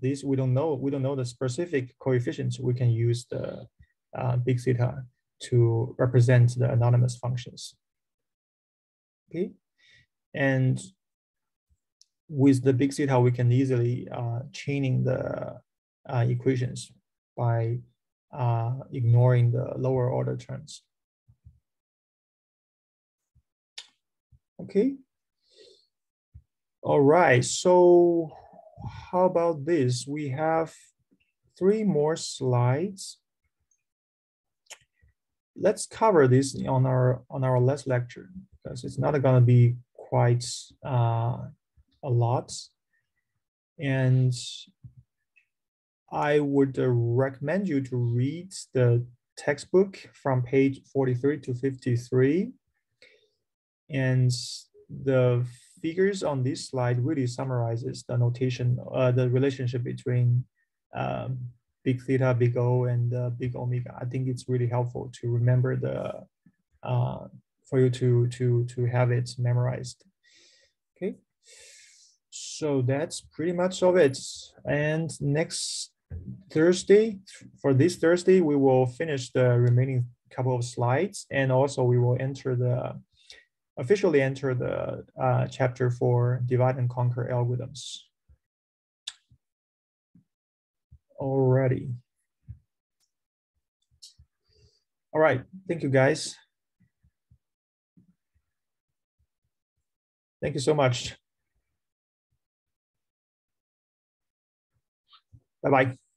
this, we don't know the specific coefficients. We can use the big theta to represent the anonymous functions. Okay, and with the big theta, we can easily chaining the equations by ignoring the lower order terms. Okay. All right, so how about this? We have 3 more slides. let's cover this on our last lecture, because it's not going to be quite a lot. And I would recommend you to read the textbook from page 43 to 53. And the figures on this slide really summarizes the notation, the relationship between big theta, big O, and big omega. I think it's really helpful to remember the, for you to have it memorized. Okay, so that's pretty much of it. And next Thursday, for this Thursday, we will finish the remaining couple of slides, and also we will officially enter the chapter for divide and conquer algorithms. Alrighty. All right, thank you guys. Thank you so much. Bye-bye.